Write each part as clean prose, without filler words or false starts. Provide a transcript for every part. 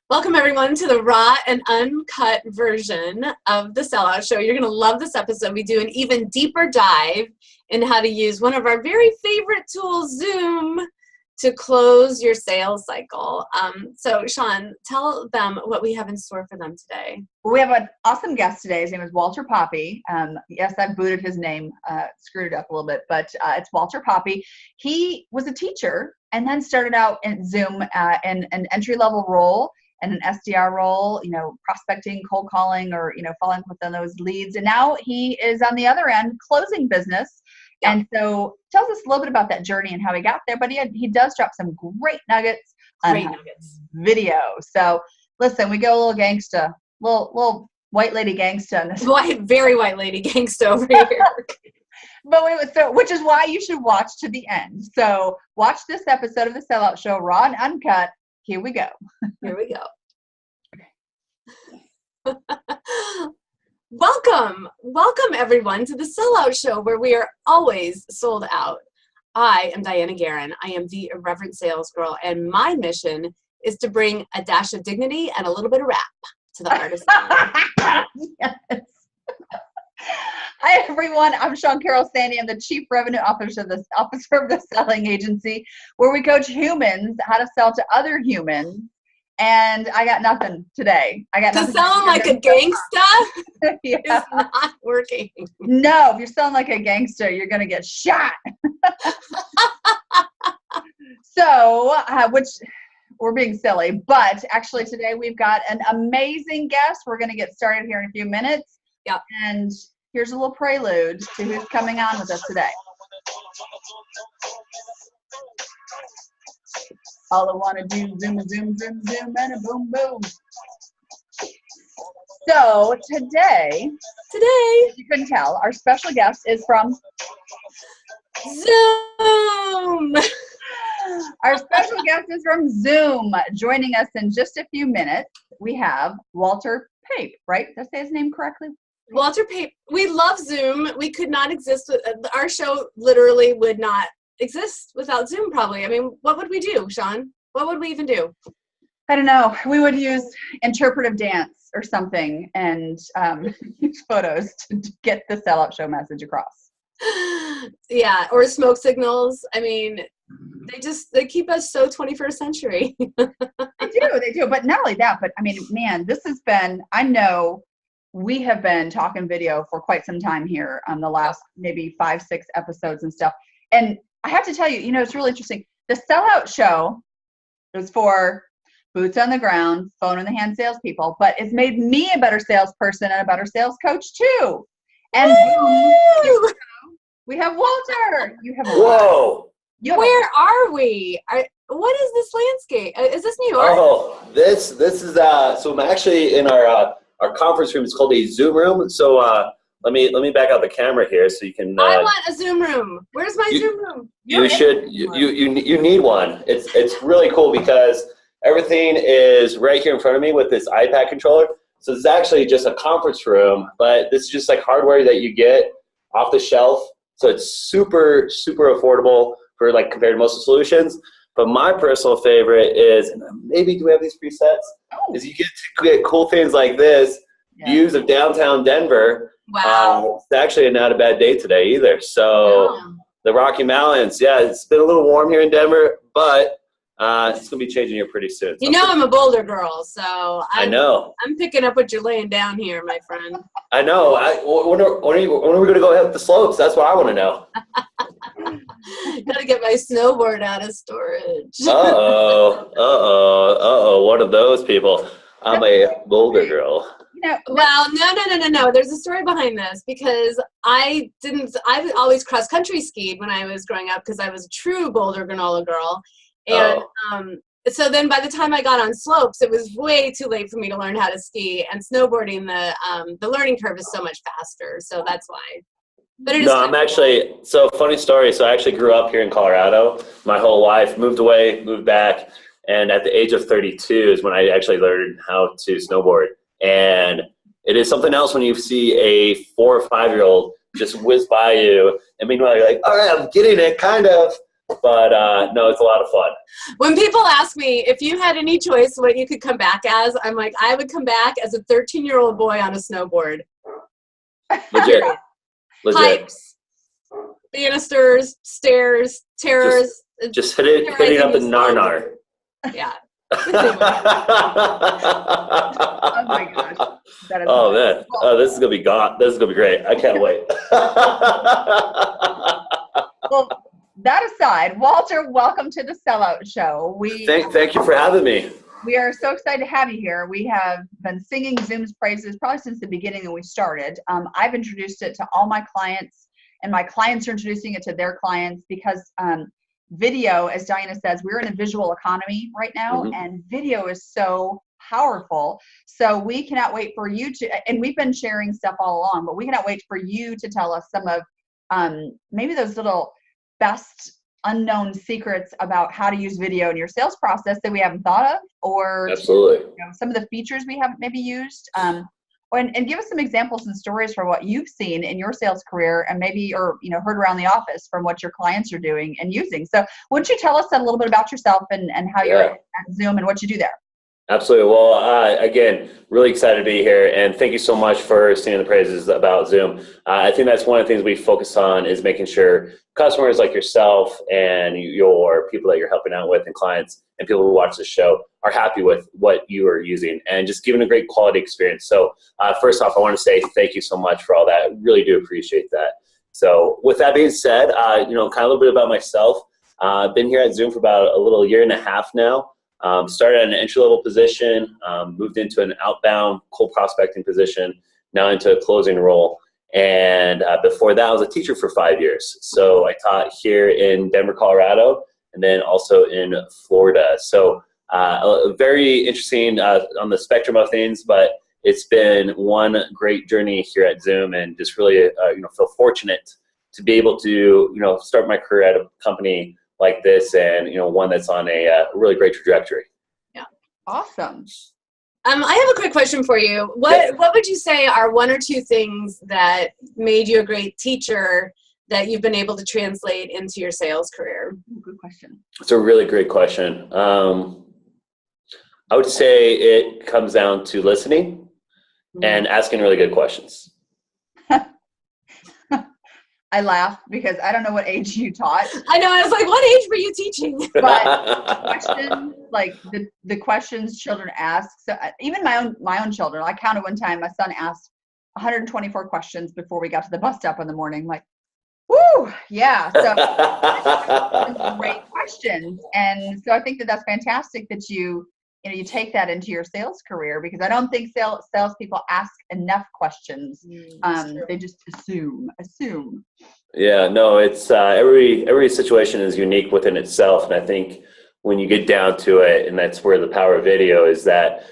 Welcome, everyone, to the raw and uncut version of the SellOut Show. You're going to love this episode. We do an even deeper dive in how to use one of our very favorite tools, Zoom, to close your sales cycle. So, Shawn, tell them what we have in store for them today. Well, we have an awesome guest today. His name is Walter Pape. Yes, I booted his name, screwed it up a little bit, but it's Walter Pape. He was a teacher and then started out in Zoom in an entry-level role and an SDR role, prospecting, cold calling, or, following up with those leads. And now he is on the other end, closing business. Yeah. And so tells us a little bit about that journey and how he got there. But he does drop some great nuggets on video. So listen, we go a little gangsta, little white lady gangsta on this. Very white lady gangsta over here. But which is why you should watch to the end. So watch this episode of the SellOut Show, raw and uncut. Here we go. Here we go. Welcome everyone to the SellOut Show, where we are always sold out. I am Diana Guerin. I am the Irreverent Sales Girl, and my mission is to bring a dash of dignity and a little bit of rap to the artist. Yes. Hi everyone, I'm Shawn Sandy. I'm the Chief Revenue Officer of the Selling Agency, where we coach humans how to sell to other humans. And I got nothing today. To selling like a gangsta is not working. No, if you're selling like a gangster, you're going to get shot. So, which we're being silly, but actually today we've got an amazing guest. We're going to get started here in a few minutes. Yep. And here's a little prelude to who's coming on with us today. All I want to do, zoom, zoom, zoom, zoom, and a boom, boom. So today, if you couldn't tell, our special guest is from Zoom. Our special guest is from Zoom. Joining us in just a few minutes, we have Walter Pape, right? Did I say his name correctly? Walter Pape. We love Zoom. We could not exist. Our show literally would not exist without Zoom, probably. I mean, what would we do, Shawn? What would we even do? I don't know. We would use interpretive dance or something and use photos to get the SellOut Show message across. Yeah, or smoke signals. I mean, they keep us so 21st century. They do. But not only that, but I mean, man, this has been, I know we have been talking video for quite some time here on the last maybe 5-6 episodes and stuff. And I have to tell you, it's really interesting. The SellOut Show is for boots on the ground, phone in the hand salespeople, but it's made me a better salesperson and a better sales coach too. And we have Walter. You have Whoa. Where are we? What is this landscape? Is this New York? Oh, this is so I'm actually in our conference room. It's called a Zoom room. So let me back out the camera here so you can. I want a Zoom room. Where's my Zoom room? You need one. It's really cool because everything is right here in front of me with this iPad controller. So it's actually just a conference room, but this is just like hardware that you get off the shelf. So it's super, super affordable for like compared to most of the solutions. But my personal favorite is, and maybe do we have these presets? Oh. Is you get to get cool things like this, views of downtown Denver. Wow. It's actually not a bad day today either. So the Rocky Mountains, it's been a little warm here in Denver, but it's going to be changing here pretty soon. So I'm a Boulder girl, so I know. I'm picking up what you're laying down here, my friend. I know. When are we going to go hit the slopes? That's what I want to know. Gotta get my snowboard out of storage. One of those people. I'm a Boulder girl. Well, no. There's a story behind this because I always cross country skied when I was growing up because I was a true Boulder granola girl. And so then by the time I got on slopes, it was way too late for me to learn how to ski, and snowboarding, the learning curve is so much faster. So that's why. But it is I'm actually, funny story. So I actually grew up here in Colorado my whole life, moved away, moved back. And at the age of 32 is when I actually learned how to snowboard. And it is something else when you see a 4 or 5-year-old just whiz by you. And meanwhile, you're like, all right, I'm getting it, kind of. But no, it's a lot of fun. When people ask me if you had any choice what you could come back as, I'm like, I would come back as a 13-year-old boy on a snowboard. Legit. Pipes, banisters, stairs, terrors. Just hitting up the nar. Yeah. Oh my gosh. That is Oh man. Oh, this is gonna be This is gonna be great. I can't wait. Well, that aside, Walter, welcome to the SellOut Show. Thank you for having me. We are so excited to have you here. We have been singing Zoom's praises probably since the beginning when we started. I've introduced it to all my clients, and my clients are introducing it to their clients because video, as Diana says, we're in a visual economy right now, and video is so powerful. So we cannot wait for you to, and we've been sharing stuff all along, but we cannot wait for you to tell us some of maybe those little best unknown secrets about how to use video in your sales process that we haven't thought of, or absolutely some of the features we haven't maybe used. And give us some examples and stories for what you've seen in your sales career and maybe, or, heard around the office from what your clients are doing and using. So why don't you tell us a little bit about yourself and how you're at Zoom and what you do there? Absolutely. Well, again, really excited to be here, and thank you so much for singing the praises about Zoom. I think that's one of the things we focus on is making sure customers like yourself and your people that you're helping out with and clients and people who watch the show are happy with what you are using and just giving a great quality experience. So first off, I want to say thank you so much for all that. I really do appreciate that. So with that being said, kind of a little bit about myself. I've been here at Zoom for about a little year and a half now. Started at an entry-level position, moved into an outbound cold prospecting position, now into a closing role. And before that, I was a teacher for 5 years. So I taught here in Denver, Colorado, and then also in Florida. So very interesting on the spectrum of things, but it's been one great journey here at Zoom, and just really feel fortunate to be able to start my career at a company like this, and one that's on a really great trajectory. Yeah, awesome. I have a quick question for you. What would you say are one or two things that made you a great teacher that you've been able to translate into your sales career? Good question. It's a really great question. I would say it comes down to listening and asking really good questions. I laugh because I don't know what age you taught. I know. I was like, what age were you teaching? But questions, like the questions children ask. So even my own children, I counted one time, my son asked 124 questions before we got to the bus stop in the morning. I'm like, woo, yeah. So great questions. And so I think that that's fantastic that you take that into your sales career, because I don't think salespeople ask enough questions. They just assume. Yeah, no, it's every situation is unique within itself, and I think when you get down to it, and that's where the power of video is, that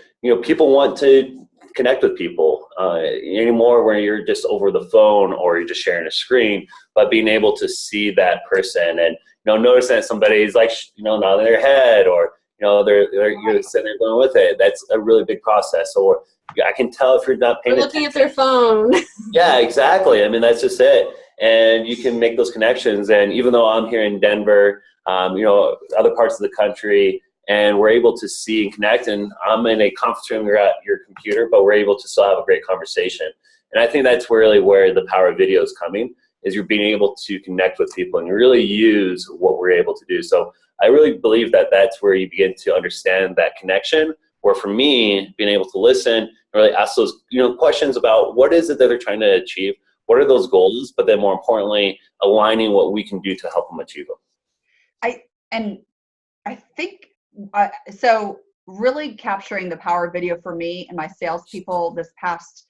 people want to connect with people anymore where you're just over the phone or you're just sharing a screen, but being able to see that person and notice that somebody's like nodding their head, or you're sitting there going with it. That's a really big process. Or I can tell if you're not paying attention. Looking at their phone. Yeah, exactly. I mean, that's just it. And you can make those connections. And even though I'm here in Denver, other parts of the country, and we're able to see and connect, and I'm in a conference room, you're at your computer, but we're able to still have a great conversation. And I think that's really where the power of video is coming, is you're being able to connect with people and really use what we're able to do. So I really believe that that's where you begin to understand that connection, where for me, being able to listen and really ask those questions about what is it that they're trying to achieve, what are those goals, but then more importantly, aligning what we can do to help them achieve them. I think so really capturing the power of video for me and my salespeople this past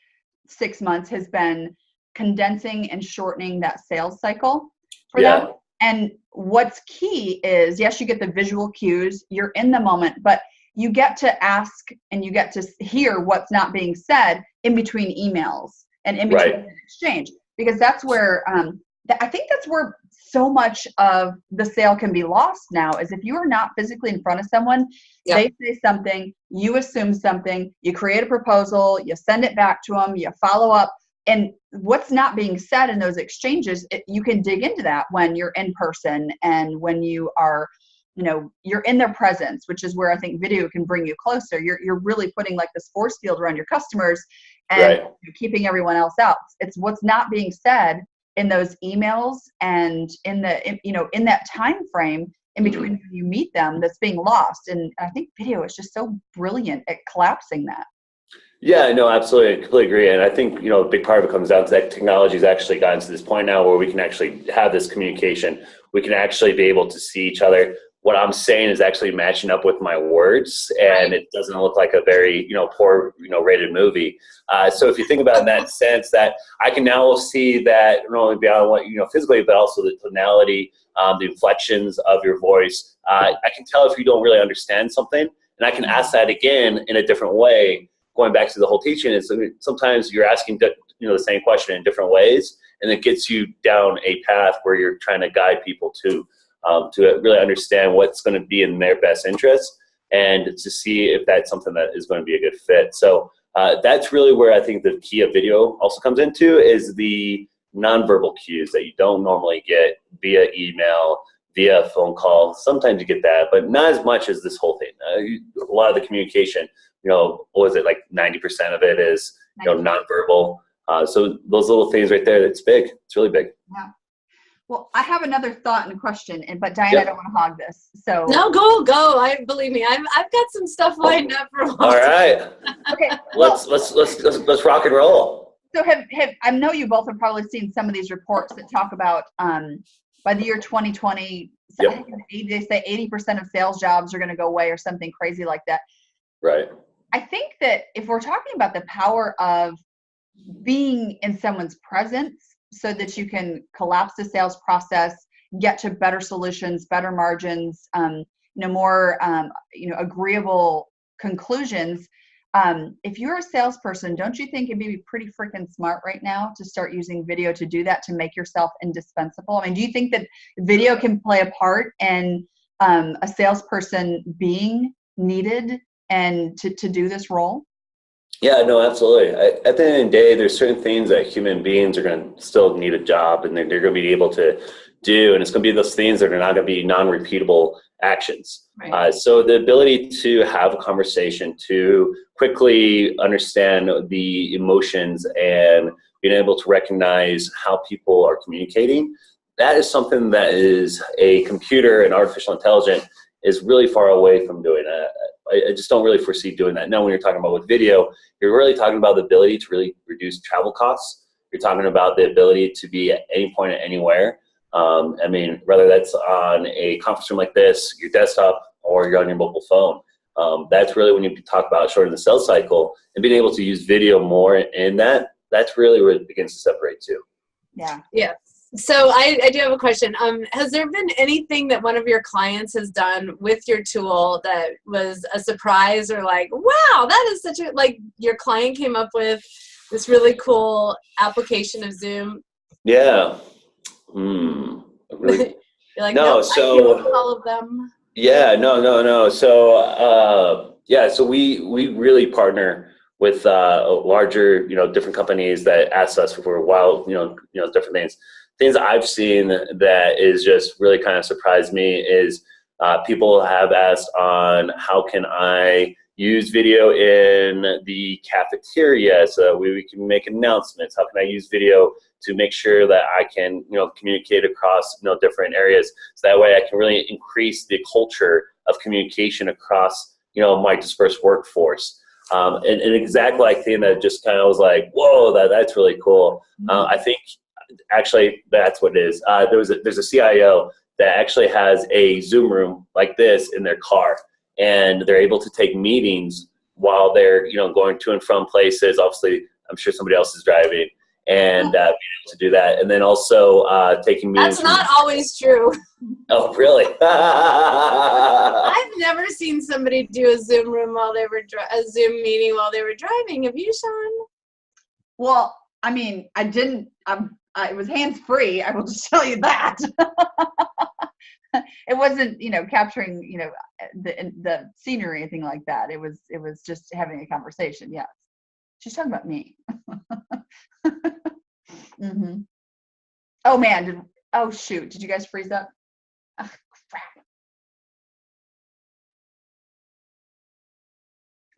6 months has been condensing and shortening that sales cycle for them. And what's key is, yes, you get the visual cues, you're in the moment, but you get to ask and you get to hear what's not being said in between emails and in between an exchange, because that's where I think that's where so much of the sale can be lost now, is if you are not physically in front of someone, they say something, you assume something, you create a proposal, you send it back to them, you follow up, and what's not being said in those exchanges, you can dig into that when you're in person and when you are, you're in their presence, which is where I think video can bring you closer. You're really putting like this force field around your customers and keeping everyone else out. It's what's not being said in those emails and in that time frame in between when you meet them that's being lost. And I think video is just so brilliant at collapsing that. Yeah, no, absolutely. I completely agree. And I think, a big part of it comes down to that technology has actually gotten to this point now where we can actually have this communication. We can actually be able to see each other. What I'm saying is actually matching up with my words, and it doesn't look like a very, poor, rated movie. So if you think about it in that sense, that I can now see that not only beyond what, physically, but also the tonality, the inflections of your voice. I can tell if you don't really understand something, and I can ask that again in a different way. Going back to the whole teaching is sometimes you're asking, the same question in different ways, and it gets you down a path where you're trying to guide people to really understand what's going to be in their best interest and to see if that's something that is going to be a good fit. So that's really where I think the key of video also comes into is the nonverbal cues that you don't normally get via email, via phone call. Sometimes you get that, but not as much as this whole thing. A lot of the communication, what was it, like 90% of it is, nonverbal. So those little things right there, it's big. It's really big. Yeah. Well, I have another thought and question, but Diane, I don't want to hog this. So no, go. Believe me, I've got some stuff lined up for a while. All right. Okay. Let's rock and roll. So I know you both have probably seen some of these reports that talk about by the year 2020, I think they say 80% of sales jobs are going to go away or something crazy like that. Right. I think that if we're talking about the power of being in someone's presence so that you can collapse the sales process, get to better solutions, better margins, more agreeable conclusions. If you're a salesperson, don't you think it'd be pretty freaking smart right now to start using video to do that, to make yourself indispensable? I mean, do you think that video can play a part in a salesperson being needed and to do this role? Yeah, no, absolutely. At the end of the day, there's certain things that human beings are going to still need a job, and they're going to be able to do, and it's going to be those things that are not going to be non-repeatable actions. Right. So the ability to have a conversation, to quickly understand the emotions and being able to recognize how people are communicating, that is something that is a computer and artificial intelligence is really far away from doing that. I just don't really foresee doing that. Now, when you're talking about with video, you're really talking about the ability to really reduce travel costs. You're talking about the ability to be at any point at anywhere. I mean, whether that's on a conference room like this, your desktop, or you're on your mobile phone. That's really when you talk about shortening the sales cycle and being able to use video more in that. That's really where it begins to separate too. Yeah. Yeah. So I do have a question. Has there been anything that one of your clients has done with your tool that was a surprise, or like, wow, that is such a, like, your client came up with this really cool application of Zoom? Yeah. Really? You're like, no, nope, so I came up with all of them. Yeah, no. So so we really partner with larger, different companies that ask us for a while, different things. Things I've seen that is just really kind of surprised me is people have asked on how can I use video in the cafeteria so that we can make announcements. How can I use video to make sure that I can, communicate across, different areas. So that way I can really increase the culture of communication across, my dispersed workforce. And exactly like thing that just kind of was like, whoa, that's really cool. I think actually that's what it is. There's a CIO that actually has a Zoom room like this in their car, and they're able to take meetings while they're, going to and from places. Obviously, I'm sure somebody else is driving, and being able to do that. And then also taking meetings. That's not always true. Oh, really? I've never seen somebody do a Zoom room while they were a Zoom meeting while they were driving. Have you, Shawn? Well, I mean, I didn't. It was hands-free. I will just tell you that. It wasn't, capturing, the scenery or anything like that. It was just having a conversation. Yes. She's talking about me. Mm-hmm. Oh man, oh shoot, did you guys freeze up? Oh, crap.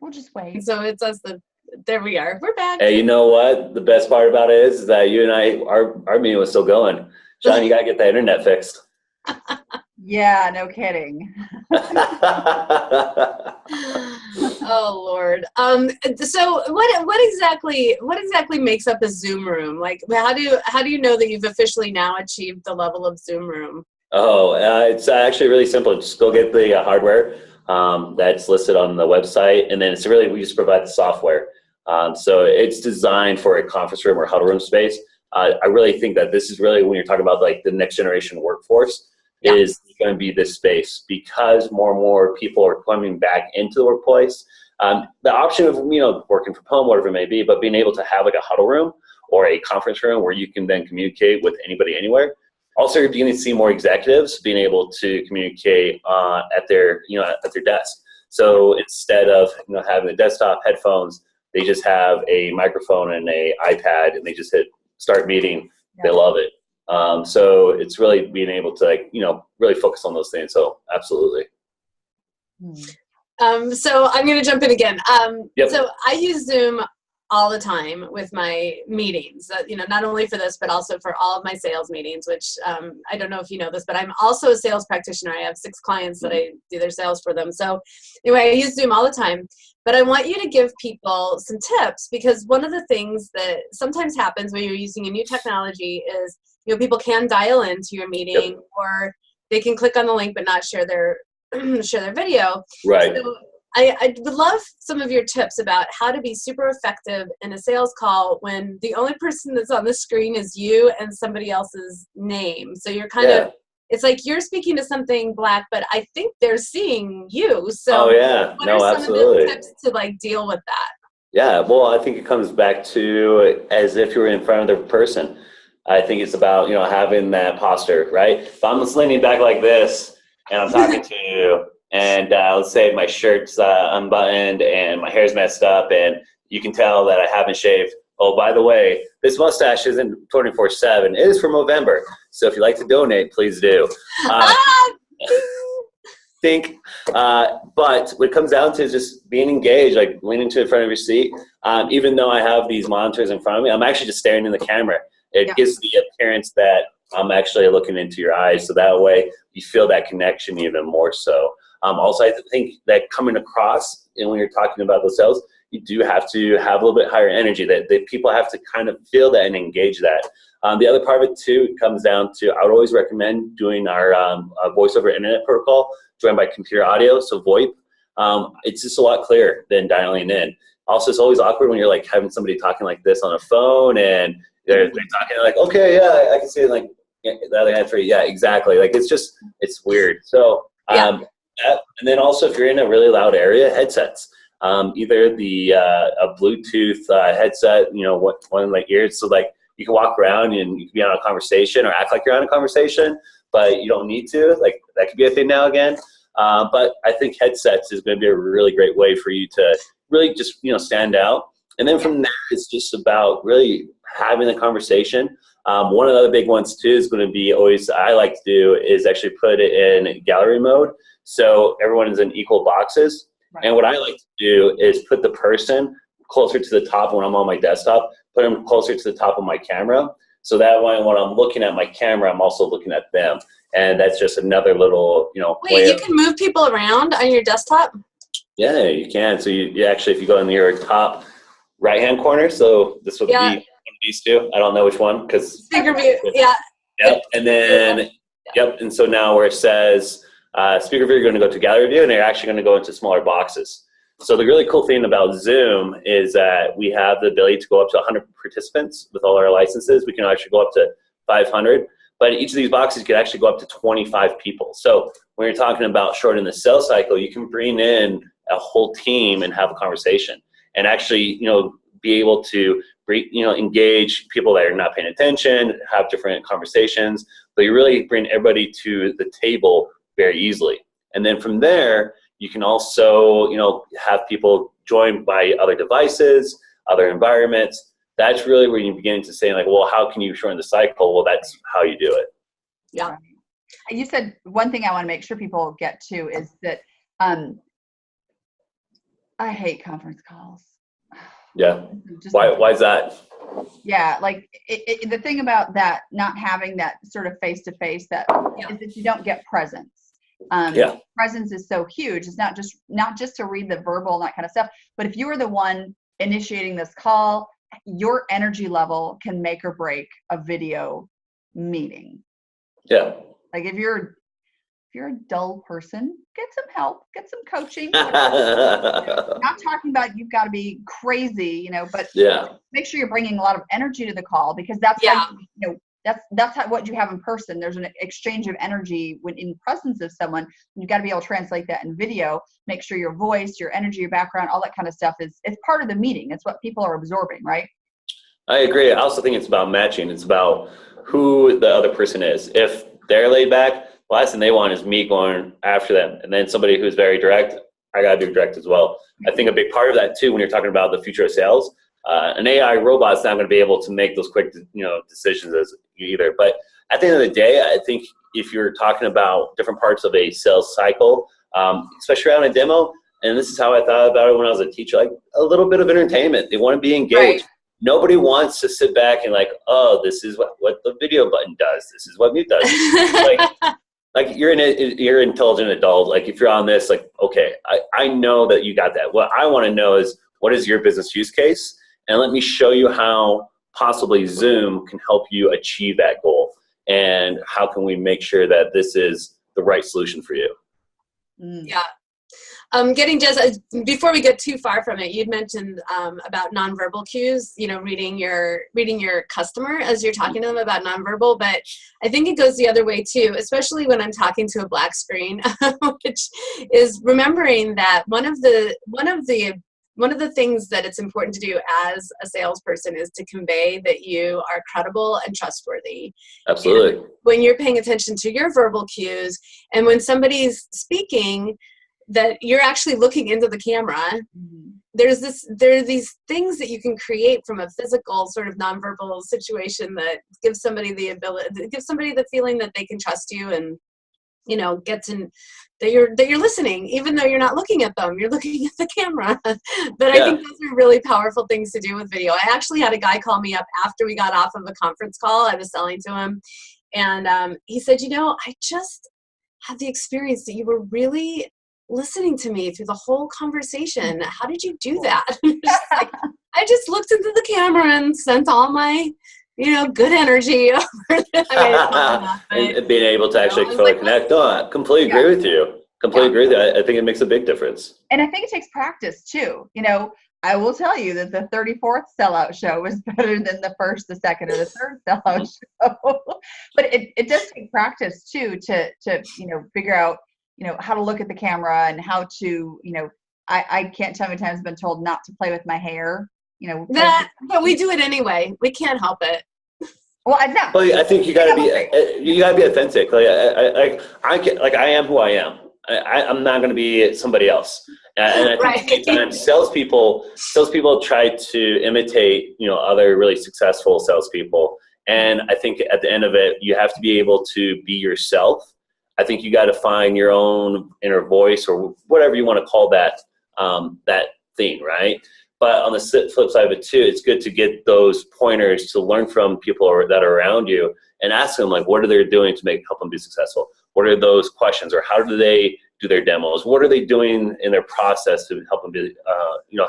We'll just wait. So it's us. There we are. We're back. Hey, you know what? The best part about it is that you and I, our meeting was still going. Shawn, you got to get that internet fixed. Yeah, no kidding. Oh Lord. So what exactly makes up a Zoom room? Like, how do you know that you've officially now achieved the level of Zoom room? Oh, it's actually really simple. Just go get the hardware that's listed on the website, and then it's really, we just provide the software. So it's designed for a conference room or huddle room space. I really think that this is really, when you're talking about like the next generation workforce, is going to be this space, because more and more people are coming back into the workplace. The option of, working from home, whatever it may be, but being able to have like a huddle room or a conference room where you can then communicate with anybody anywhere. Also, you're beginning to see more executives being able to communicate at their desk. So instead of having a desktop, headphones, they just have a microphone and a iPad, and they just hit start meeting. They love it. So it's really being able to really focus on those things. So absolutely. So I'm going to jump in again. Yep. So I use Zoom all the time with my meetings, not only for this, but also for all of my sales meetings, which I don't know if you know this, but I'm also a sales practitioner. I have 6 clients that I do their sales for them. So anyway, I use Zoom all the time, but I want you to give people some tips, because one of the things that sometimes happens when you're using a new technology is, people can dial into your meeting, or they can click on the link but not share their video. Right. So I would love some of your tips about how to be super effective in a sales call when the only person that's on the screen is you and somebody else's name. So you're kind of, it's like you're speaking to something black, but I think they're seeing you. So what are some absolutely. of the tips to deal with that? Yeah, well, I think it comes back to as if you're in front of the person. I think it's about, having that posture, right? If I'm just leaning back like this and I'm talking to you, and let's say my shirt's unbuttoned and my hair's messed up, and you can tell that I haven't shaved. Oh, by the way, this mustache isn't 24/7. It is for Movember. So if you'd like to donate, please do. But what it comes down to is just being engaged, like leaning to the front of your seat. Even though I have these monitors in front of me, I'm actually just staring in the camera. It gives the appearance that I'm actually looking into your eyes, so that way you feel that connection even more so. Also, I think that coming across, and when you're talking about those sales, you do have to have a little bit higher energy, that people have to kind of feel that and engage that. The other part of it too, it comes down to, I would always recommend doing our voice over internet protocol, joined by computer audio, so VoIP. It's just a lot clearer than dialing in. Also, it's always awkward when you're like having somebody talking like this on a phone, and they're talking like, okay, yeah, I can see it, like, the other hand for you. Yeah, exactly. Like, it's weird. So, and then also if you're in a really loud area, headsets. Either a Bluetooth headset, one like ears, so like you can walk around and you can be on a conversation or act like you're on a conversation, but you don't need to. Like, that could be a thing now again. But I think headsets is going to be a really great way for you to really just stand out. And then from there, it's just about really having the conversation. One of the other big ones too is going to be always, I like to do, is actually put it in gallery mode, so everyone is in equal boxes. Right. And what I like to do is put the person closer to the top when I'm on my desktop, put them closer to the top of my camera, so that way when I'm looking at my camera, I'm also looking at them. And that's just another little, Wait, you can move people around on your desktop? Yeah, you can. So you actually, if you go in your top right-hand corner, so this would be one of these two. I don't know which one, because speaker view. Yep. And then and so now where it says speaker view, you're going to go to gallery view, and you're actually going to go into smaller boxes. So the really cool thing about Zoom is that we have the ability to go up to 100 participants with all our licenses. We can actually go up to 500, but each of these boxes can actually go up to 25 people. So when you're talking about shortening the sales cycle, you can bring in a whole team and have a conversation, and actually, be able to engage people that are not paying attention, have different conversations, but you really bring everybody to the table very easily. And then from there, you can also, have people join by other devices. other environments. That's really where you begin to say like, well, how can you shorten the cycle? Well, that's how you do it. Yeah. You said one thing I want to make sure people get to is that I hate conference calls. Yeah. Why is that? Yeah, like the thing about that, not having that sort of face-to-face, is that you don't get presence. Presence is so huge. It's not just to read the verbal and that kind of stuff, but if you are the one initiating this call, your energy level can make or break a video meeting. Yeah. Like if you're a dull person, get some help, get some coaching. Not talking about you've got to be crazy, but make sure you're bringing a lot of energy to the call, because that's how that's what you have in person. There's an exchange of energy when in presence of someone. You've got to be able to translate that in video. Make sure your voice, your energy, your background, all that kind of stuff it's part of the meeting. It's what people are absorbing, right? I agree. I also think it's about matching. It's about who the other person is. If they're laid back, the last thing they want is me going after them. And then somebody who's very direct, I got to be direct as well. I think a big part of that too, when you're talking about the future of sales, an AI robot's not going to be able to make those quick, decisions as either. But at the end of the day, I think if you're talking about different parts of a sales cycle, especially around a demo, and this is how I thought about it when I was a teacher, like a little bit of entertainment. They want to be engaged. Right. Nobody wants to sit back and like, oh, this is what the video button does. This is what mute does. Like you're an intelligent adult. Like if you're on this, like, okay, I know that you got that. What I want to know is, what is your business use case? And let me show you how possibly Zoom can help you achieve that goal. And how can we make sure that this is the right solution for you? Yeah. Before we get too far from it, you'd mentioned about nonverbal cues, reading your customer as you're talking to them about nonverbal, but I think it goes the other way too, especially when I'm talking to a black screen, which is remembering that one of the things that it's important to do as a salesperson is to convey that you are credible and trustworthy. Absolutely. And when you're paying attention to your verbal cues, and when somebody's speaking, that you're actually looking into the camera. Mm-hmm. There are these things that you can create from a physical sort of nonverbal situation that gives somebody the feeling that they can trust you, and that you're listening, even though you're not looking at them, you're looking at the camera. But I think those are really powerful things to do with video. I actually had a guy call me up after we got off of a conference call. I was selling to him, and he said, I just had the experience that you were really listening to me through the whole conversation. How did you do that? I just looked into the camera and sent all my, good energy over. And being able to actually fully connect. No, I completely agree with you. Agree with you. I think it makes a big difference. And I think it takes practice too. I will tell you that the 34th SellOut Show was better than the first, the second, or the third SellOut Show. But it does take practice too to figure out how to look at the camera and how to, I can't tell how many times I've been told not to play with my hair, but we do it anyway. We can't help it. Well, I think you gotta be authentic. I am who I am. I'm not going to be somebody else. And I think sometimes salespeople try to imitate, other really successful salespeople. And I think at the end of it, you have to be able to be yourself. I think you got to find your own inner voice, or whatever you want to call that thing, right? But on the flip side of it too, it's good to get those pointers to learn from people that are around you and ask them, like, what are they doing to help them be successful? What are those questions, or how do they do their demos? What are they doing in their process to help them be,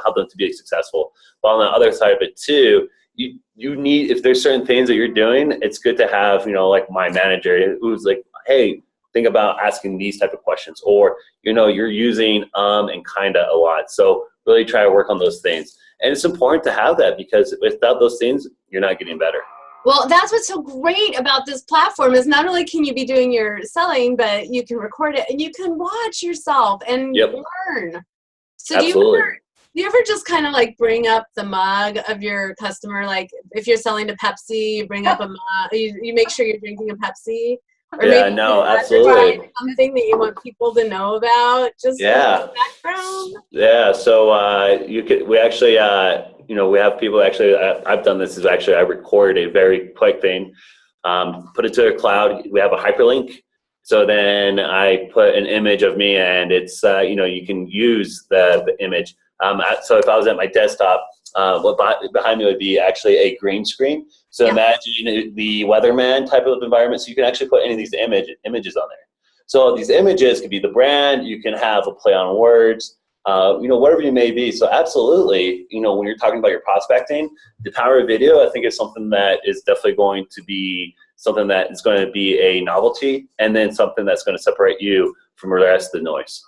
help them to be successful? But on the other side of it too, you need, if there's certain things that you're doing, it's good to have, like my manager who's like, hey, think about asking these type of questions, or, you're using and kinda a lot. So really try to work on those things. And it's important to have that, because without those things, you're not getting better. Well, that's what's so great about this platform is not only can you be doing your selling, but you can record it and you can watch yourself and learn. So Absolutely. do you ever just kind of like bring up the mug of your customer? Like if you're selling to Pepsi, you bring up a mug, you make sure you're drinking a Pepsi. Or yeah, no, absolutely. Something that you want people to know about, just the background. Yeah, so we actually we have people actually, I've done this, is actually I record a very quick thing, put it to a cloud. We have a hyperlink. So then I put an image of me, and it's, you can use the image. So if I was at my desktop, what behind me would be actually a green screen. So imagine the weatherman type of environment. So you can actually put any of these images on there. So these images could be the brand. You can have a play on words, whatever you may be. So absolutely, when you're talking about your prospecting, the power of video, I think, is something that is definitely going to be something that is going to be a novelty, and then something that's going to separate you from the rest of the noise.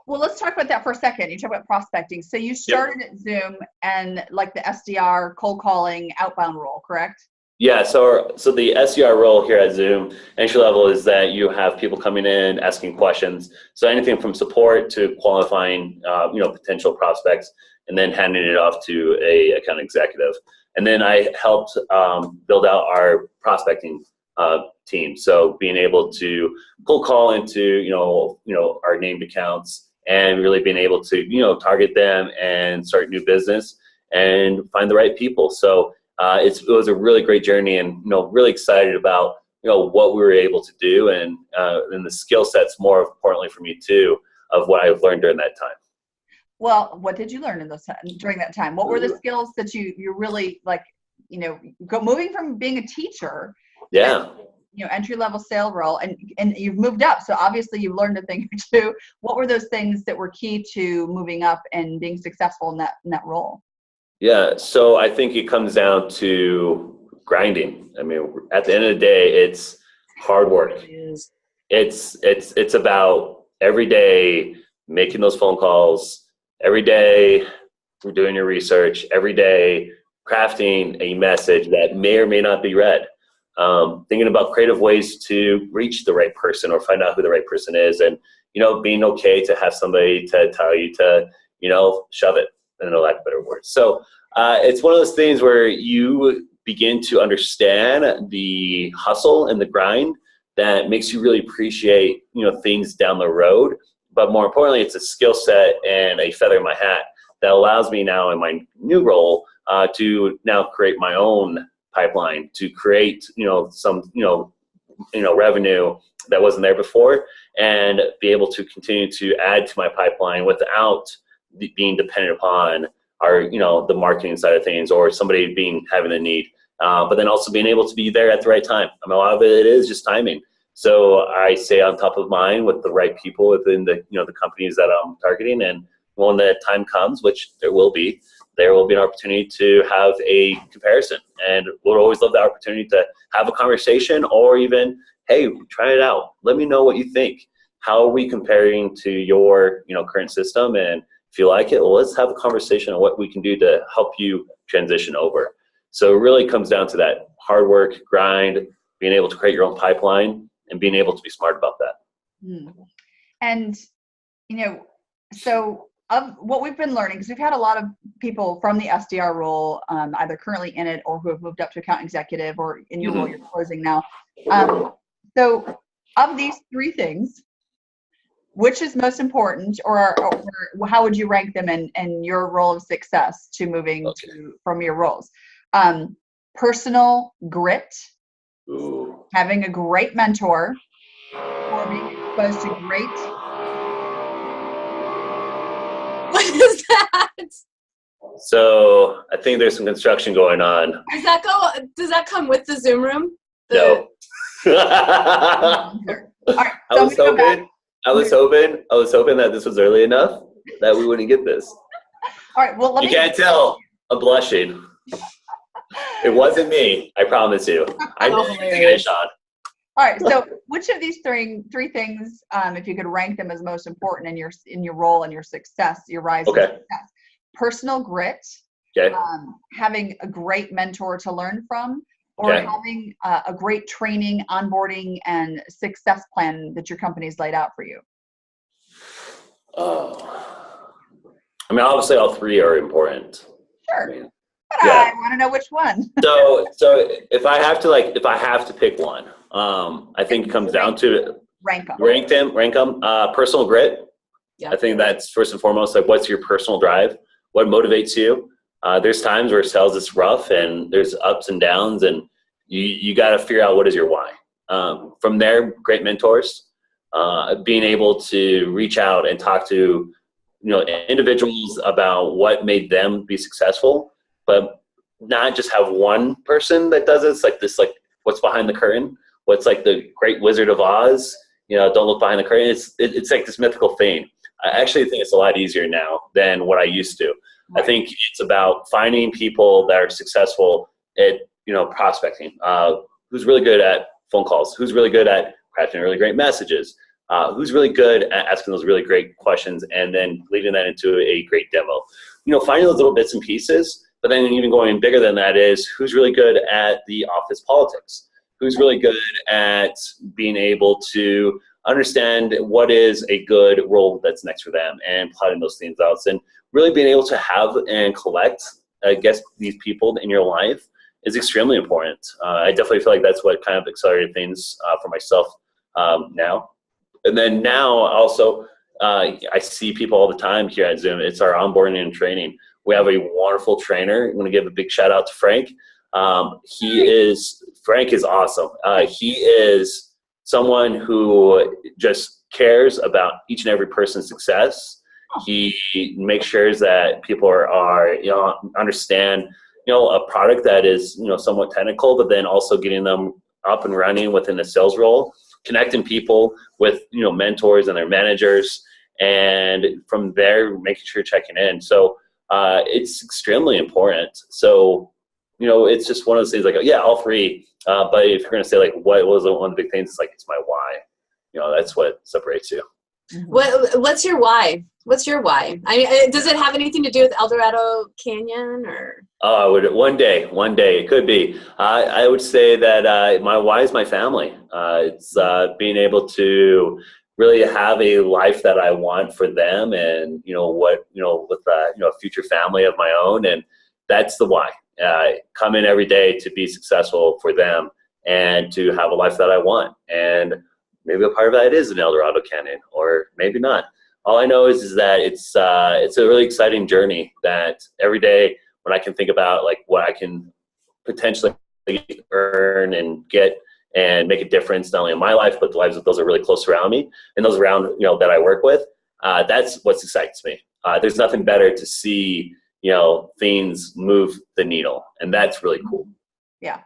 Well, let's talk about that for a second. You talk about prospecting. So you started at Zoom and like the SDR, cold calling, outbound role, correct? Yeah, so the SDR role here at Zoom, entry level, is that you have people coming in asking questions. So anything from support to qualifying, potential prospects, and then handing it off to a account executive. And then I helped build out our prospecting team. So being able to cold call into our named accounts, and really being able to target them and start new business and find the right people. So it was a really great journey, and really excited about what we were able to do, and the skill sets, more importantly for me too, of what I've learned during that time. Well, what did you learn during that time? What were the skills that you really moving from being a teacher? Yeah. Entry level sales role, and you've moved up. So obviously you've learned a thing or two. What were those things that were key to moving up and being successful in that role? Yeah, so I think it comes down to grinding. I mean, at the end of the day, it's hard work. It's about every day making those phone calls, every day doing your research, every day crafting a message that may or may not be read. Thinking about creative ways to reach the right person or find out who the right person is, and being okay to have somebody to tell you to shove it, in a lack of better words. So it's one of those things where you begin to understand the hustle and the grind that makes you really appreciate things down the road. But more importantly, it's a skill set and a feather in my hat that allows me now in my new role to now create my own pipeline, to create some revenue that wasn't there before, and be able to continue to add to my pipeline without being dependent upon the marketing side of things, or somebody having a need, but then also being able to be there at the right time. I mean, a lot of it is just timing. So I stay on top of mind with the right people within the the companies that I'm targeting, and when the time comes, which there will be an opportunity to have a comparison, and we'll always love the opportunity to have a conversation, or even, hey, try it out. Let me know what you think. How are we comparing to your current system? And if you like it, well, let's have a conversation on what we can do to help you transition over. So it really comes down to that hard work, grind, being able to create your own pipeline, and being able to be smart about that. And, so of what we've been learning, because we've had a lot of people from the SDR role, either currently in it or who have moved up to account executive, or in your role you're closing now. So of these three things, which is most important, or how would you rank them in your role of success to moving from your roles? Personal grit, having a great mentor, or being exposed to great. What is that? So I think there's some construction going on. Does that come with the Zoom room? No. All right, I was hoping that this was early enough that we wouldn't get this. All right. Well, you can't tell. I'm blushing. It wasn't me. I promise you. I didn't think it, Shawn. All right. So, which of these three things, if you could rank them as most important in your role and your success, your rise to success? Personal grit. Okay. Having a great mentor to learn from, or having a great training, onboarding, and success plan that your company's laid out for you? I mean, obviously all three are important. Sure. But I want to know which one. So if I have to pick one, I think it comes down to rank them. Personal grit. Yep. I think that's first and foremost, like, what's your personal drive? What motivates you? There's times where sales is rough and there's ups and downs, and you got to figure out what is your why. From there, great mentors, being able to reach out and talk to individuals about what made them be successful, but not just have one person that does it. It's like this, like what's behind the curtain, what's like the great Wizard of Oz, don't look behind the curtain. It's like this mythical thing. I actually think it's a lot easier now than what I used to. Right. I think it's about finding people that are successful at, prospecting, who's really good at phone calls, who's really good at crafting really great messages, who's really good at asking those really great questions and then leading that into a great demo. Finding those little bits and pieces, but then even going bigger than that is who's really good at the office politics, who's really good at being able to understand what is a good role that's next for them and plotting those things out. And really being able to have and collect, these people in your life is extremely important. I definitely feel like that's what kind of accelerated things for myself now. And then now also, I see people all the time here at Zoom. It's our onboarding and training. We have a wonderful trainer. I'm going to give a big shout out to Frank. Frank is awesome. He is someone who just cares about each and every person's success. He makes sure that people are understand, a product that is, somewhat technical, but then also getting them up and running within a sales role, connecting people with, mentors and their managers. And from there, making sure you're checking in. So it's extremely important. So, it's just one of those things like, all three. But if you're going to say like, what was one of the big things? It's like, it's my why. That's what separates you. What's your why? What's your why? Does it have anything to do with El Dorado Canyon or? Oh, one day it could be. I would say that my why is my family. It's being able to really have a life that I want for them, and with a future family of my own, and that's the why. Come in every day to be successful for them and to have a life that I want. And maybe a part of that is an El Dorado Canyon, or maybe not. All I know is that it's a really exciting journey that every day when I can think about like what I can potentially earn and get and make a difference not only in my life but the lives of those that are really close around me and those around that I work with. That's what excites me. There's nothing better to see things move the needle, and that's really cool. Yeah.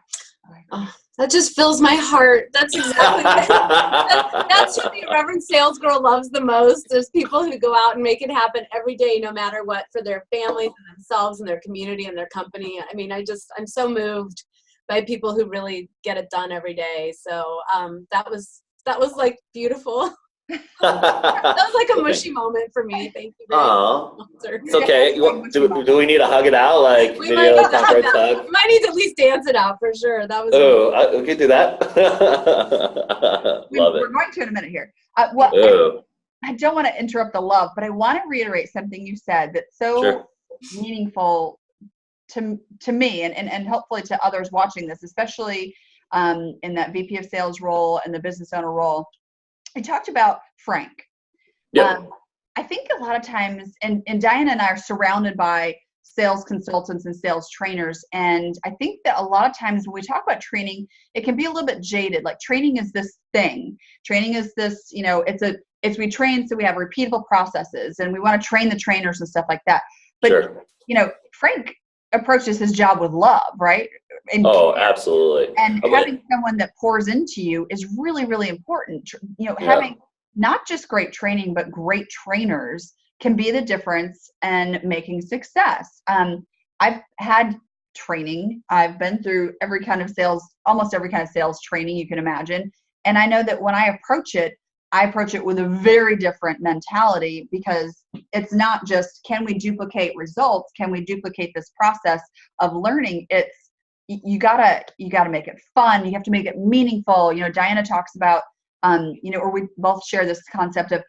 Oh, that just fills my heart. That's exactly that's what the irreverent sales girl loves the most. There's people who go out and make it happen every day, no matter what, for their families and themselves and their community and their company. I mean, I'm so moved by people who really get it done every day. So that was like beautiful. That was like a mushy moment for me. Thank you. It's okay. Do we need to hug it out? Like we might need to at least dance it out for sure. That was. We can do that. Love it. We're going to in a minute here. I don't want to interrupt the love, but I want to reiterate something you said that's so meaningful to me and hopefully to others watching this, especially in that VP of sales role and the business owner role. I talked about Frank. Yep. I think a lot of times, and Diana and I are surrounded by sales consultants and sales trainers. And I think that a lot of times when we talk about training, it can be a little bit jaded. Like training is this thing. Training is this, we train so we have repeatable processes and we want to train the trainers and stuff like that. But, Frank approaches his job with love, right? Absolutely. And having someone that pours into you is really, really important. Having not just great training, but great trainers can be the difference in making success. I've had training. I've been through almost every kind of sales training you can imagine. And I know that when I approach it with a very different mentality, because it's not just, can we duplicate results? Can we duplicate this process of learning? It's, you gotta make it fun. You have to make it meaningful. Diana talks about, or we both share this concept of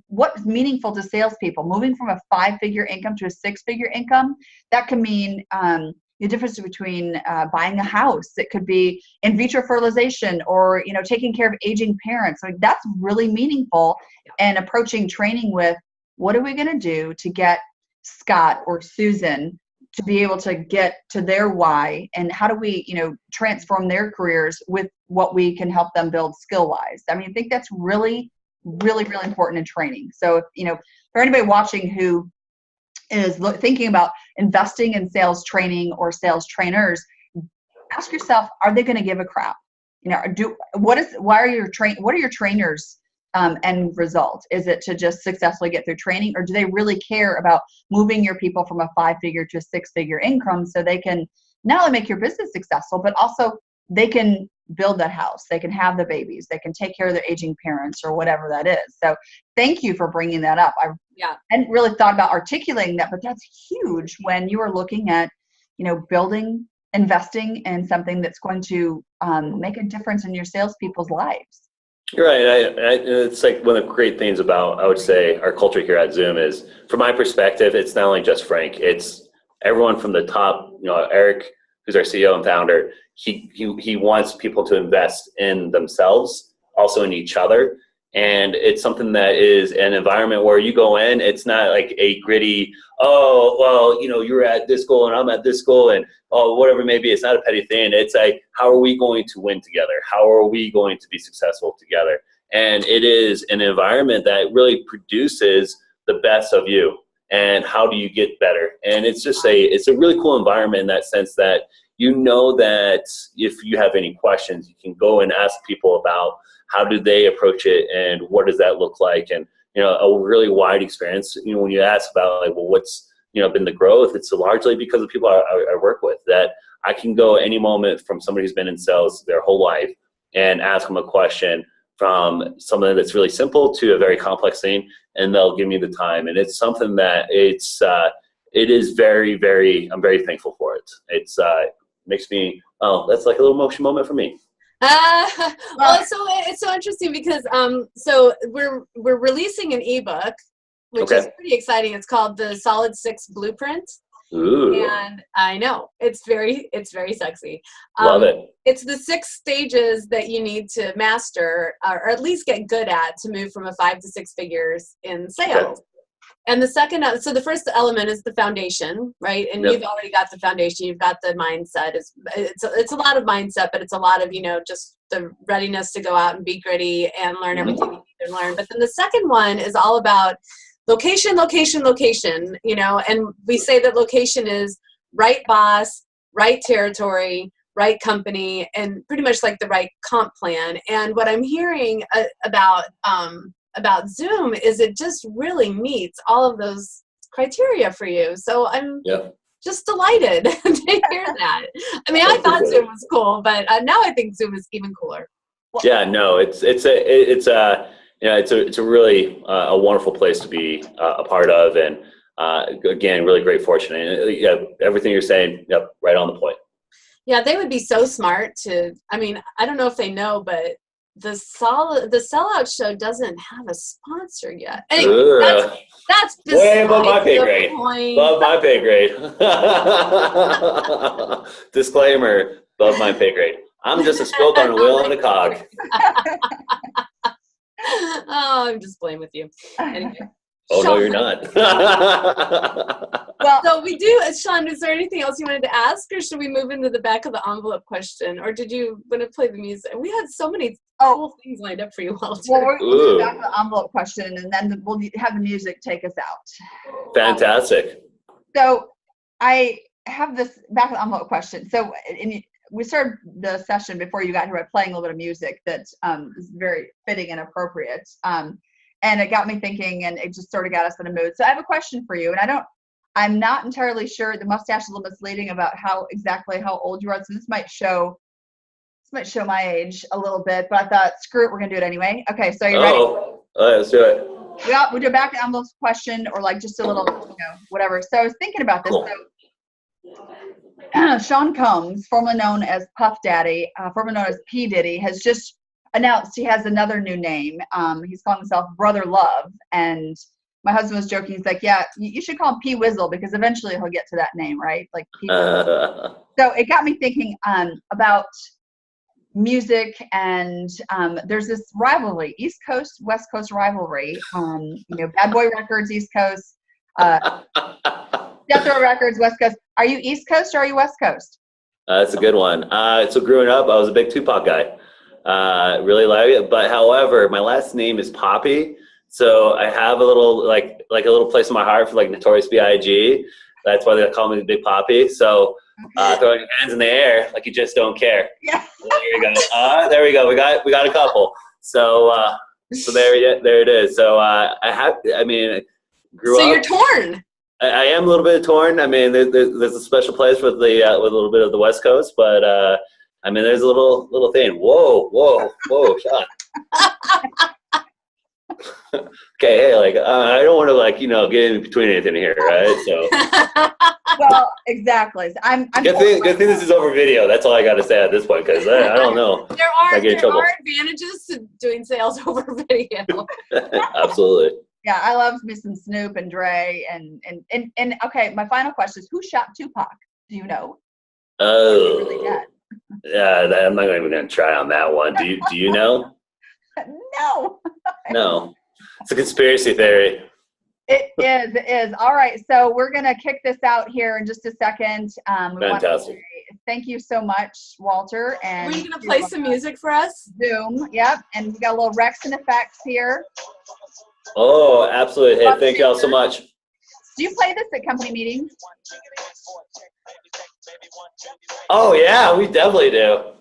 what's meaningful to salespeople. Moving from a 5-figure income to a 6-figure income, that can mean the difference between buying a house. It could be in vitro fertilization, or taking care of aging parents. Like that's really meaningful. And approaching training with, what are we going to do to get Scott or Susan to be able to get to their why, and how do we, transform their careers with what we can help them build skill wise. I mean, I think that's really, really, really important in training. So if, for anybody watching who is thinking about investing in sales training or sales trainers, ask yourself, are they going to give a crap? What are your trainers end result? Is it to just successfully get through training, or do they really care about moving your people from a 5-figure to a 6-figure income so they can not only make your business successful, but also they can build that house, they can have the babies, they can take care of their aging parents or whatever that is. So thank you for bringing that up. I hadn't really thought about articulating that, but that's huge when you are looking at, investing in something that's going to make a difference in your salespeople's lives. You're right. It's like one of the great things about, I would say, our culture here at Zoom is, from my perspective, it's not only just Frank, it's everyone from the top. Eric, who's our CEO and founder, he wants people to invest in themselves, also in each other. And it's something that is an environment where you go in, it's not like a gritty, oh, well, you're at this goal and I'm at this goal and whatever it may be. It's not a petty thing. It's like, how are we going to win together? How are we going to be successful together? And it is an environment that really produces the best of you. And how do you get better? And it's just it's a really cool environment in that sense that that if you have any questions, you can go and ask people about how do they approach it and what does that look like? And, a really wide experience. When you ask about like, well, what's, been the growth, it's largely because of people I work with, that I can go any moment from somebody who's been in sales their whole life and ask them a question from something that's really simple to a very complex thing, and they'll give me the time. And it's something that it is very, very, I'm very thankful for it. It's makes me, that's like a little emotional moment for me. Well, it's so interesting because so we're releasing an ebook, which is pretty exciting. It's called the Solid 6 Blueprint. Ooh. And I know it's very sexy. Love it. It's the 6 stages that you need to master or at least get good at to move from a 5 to 6 figures in sales. Okay. And the second, so the first element is the foundation, right? And you've already got the foundation. You've got the mindset. It's a lot of mindset, but it's a lot of, just the readiness to go out and be gritty and learn everything you need to learn. But then the second one is all about location, and we say that location is right boss, right territory, right company, and pretty much like the right comp plan. And what I'm hearing about Zoom is it just really meets all of those criteria for you. So I'm just delighted to hear that. I mean, I thought Zoom was cool, but now I think Zoom is even cooler. Yeah, no, it's a really a wonderful place to be a part of, and again, really great fortune. And everything you're saying, right on the point. Yeah, they would be so smart to. I mean, I don't know if they know, but the SellOut Show doesn't have a sponsor yet. Anyway, that's way above my pay grade. Above my pay grade. Disclaimer: above my pay grade. I'm just a spoke on a wheel and a cog. Oh, I'm just playing with you. Anyway. Oh, Shawn, no, you're not. Well, so we do, Shawn, is there anything else you wanted to ask, or should we move into the back of the envelope question, or did you want to play the music? We had so many cool things lined up for you, Walter. Well, we'll do the back of the envelope question, and then we'll have the music take us out. Fantastic. So I have this back of the envelope question. So we started the session before you got here by playing a little bit of music that is very fitting and appropriate. And it got me thinking, and it just sort of got us in a mood. So I have a question for you, and I'm not entirely sure. The mustache is a little misleading about how old you are. So this might show my age a little bit, but I thought, screw it, we're gonna do it anyway. Okay, so are you ready? Let's do it. We'll do a back to envelope question, or like just a little, whatever. So I was thinking about this. Cool. So Shawn Combs, formerly known as Puff Daddy, formerly known as P. Diddy, has just announced he has another new name. He's calling himself Brother Love, and my husband was joking. He's like, yeah, you should call him P. Wizzle, because eventually he'll get to that name, right? Like P. So it got me thinking about music, and there's this rivalry, East Coast, West Coast rivalry. Bad Boy Records, East Coast. Death Row Records, West Coast. Are you East Coast or are you West Coast? That's a good one. So growing up, I was a big Tupac guy. Really like it. But however, my last name is Poppy. So I have a little, like a little place in my heart for like Notorious B.I.G. That's why they call me the Big Poppy. So throwing your hands in the air like you just don't care. Yeah. There you go. There we go. We got a couple. So there it is. So grew So up. you're torn. I am a little bit torn. I mean, there's a special place with with a little bit of the West Coast, but I mean, there's a little thing. Whoa, Shawn. Okay, hey, like I don't want to get in between anything here, right? So. Well, exactly. I'm good thing this is over video. That's all I got to say at this point, because I don't know. There are advantages to doing sales over video. Absolutely. Yeah, I love me some Snoop and Dre and okay, my final question is, who shot Tupac? Do you know? Oh. Really dead? Yeah, I'm not even going to try on that one. Do you know? No. No. It's a conspiracy theory. It is. All right, so we're going to kick this out here in just a second. Fantastic. Thank you so much, Walter. And were you going to play some music for us? Zoom, yep. And we got a little Rex and effects here. Oh, absolutely. Hey, thank you all so much. Do you play this at company meetings? Oh, yeah, we definitely do.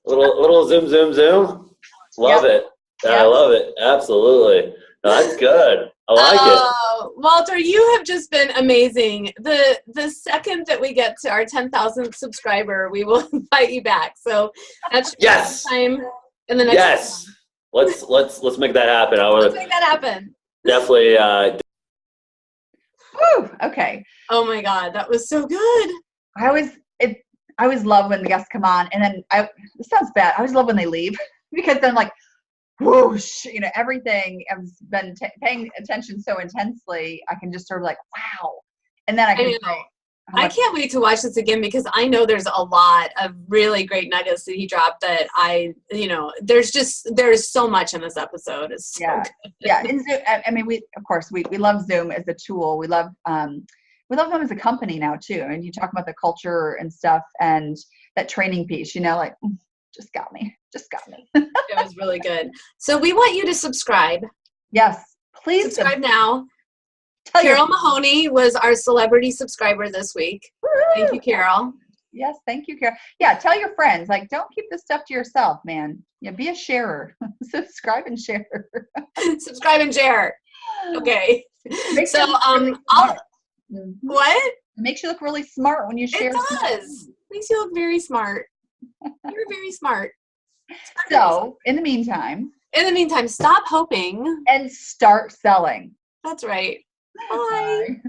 Little zoom. Love it. I love it. Absolutely. No, that's good. I like it. Walter, you have just been amazing. The second that we get to our 10,000th subscriber, we will invite you back. So that's time in the next. Yes. Let's make that happen. Let's make that happen. Definitely. Woo, okay. Oh my God, that was so good. I always love when the guests come on, and then it sounds bad. I always love when they leave because then like, whoosh, everything I've been paying attention so intensely, I can just sort of like, wow. And then I can say, I can't wait to watch this again because I know there's a lot of really great nuggets that he dropped that there's so much in this episode. It's so good. Yeah. And Zoom, I mean, we love Zoom as a tool. We love them as a company now too. And you talk about the culture and stuff and that training piece, like, just got me. It was really good. So we want you to subscribe. Yes, please subscribe now. Carol Mahoney was our celebrity subscriber this week. Woo-hoo! Thank you, Carol. Yes, thank you, Carol. Yeah, tell your friends. Like, don't keep this stuff to yourself, man. Yeah, be a sharer. Subscribe and share. Subscribe and share. Okay. So, what? It makes you look really smart when you share. It does. Makes you look very smart. You're very smart. So, in the meantime, stop hoping and start selling. That's right. Bye.